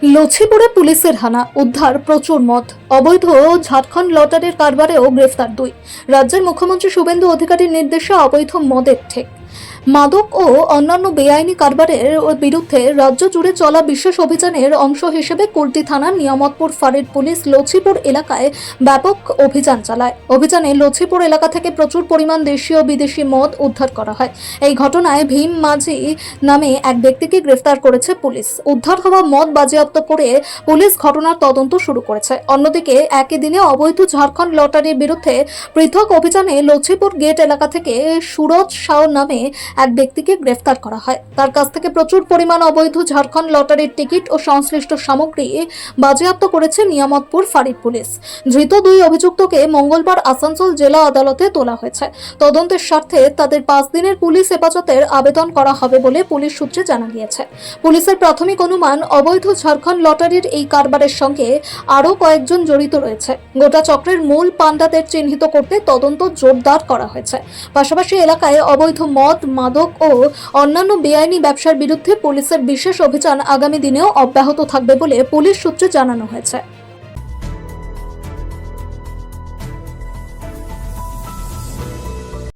লছিপুরে পুলিশের হানা, উদ্ধার প্রচুর মদ। অবৈধ ঝাড়খণ্ড লটারির কারবারেও গ্রেফতার 2। রাজ্যের মুখ্যমন্ত্রী শুভেন্দু অধিকারীর নির্দেশে অবৈধ মদের ঠেক, মাদক ও অন্যান্য বেআইনি কারবারের বিরুদ্ধে রাজ্য জুড়ে চলা বিশেষ অভিযানের অংশ হিসেবে কুলটি থানার নিয়ামতপুর ফাঁড়ির পুলিশ লছিপুর এলাকায় ব্যাপক অভিযান চালায়। অভিযানে লছিপুর এলাকা থেকে প্রচুর পরিমাণ দেশীয় ও বিদেশি মদ উদ্ধার করা হয়। এই ঘটনায় ভীম মাঝি নামে এক ব্যক্তিকে গ্রেফতার করেছে পুলিশ। উদ্ধার হওয়া মদ বাজেয়াপ্ত করে পুলিশ ঘটনার তদন্ত শুরু করেছে। অন্যদিকে একই দিনে অবৈধ ঝাড়খণ্ড লটারির বিরুদ্ধে পৃথক অভিযানে লছিপুর গেট এলাকা থেকে সুরজ শাহ নামে এক ব্যক্তিকে গ্রেফতার করা হয়। তার কাছ থেকে প্রচুর পরিমাণ অবৈধ ঝাড়খণ্ড লটারির টিকিট ও সংশ্লিষ্ট সামগ্রী বাজেয়াপ্ত করেছে নিয়ামতপুর ফাঁড়ির পুলিশ। ধৃত 2 অভিযুক্তকে মঙ্গলবার আসানসোল জেলা আদালতে তোলা হয়েছে। তদন্তের স্বার্থে তাদের 5 দিনের পুলিশ হেফাজতের আবেদন করা হবে বলে পুলিশ সূত্রে জানা গিয়েছে। পুলিশের প্রাথমিক অনুমান, অবৈধ ঝাড়খণ্ড লটারির এই কারবারের সঙ্গে আরও কয়েকজন জড়িত রয়েছে। গোটা চক্রের মূল পাণ্ডাদের চিহ্নিত করতে তদন্ত জোরদার করা হয়েছে। পাশাপাশি এলাকায় অবৈধ মদ, মাদক ও অন্যান্য বেআইনি ব্যবসার বিরুদ্ধে পুলিশের বিশেষ অভিযান আগামী দিনেও অব্যাহত থাকবে বলে পুলিশ সূত্রে জানানো হয়েছে।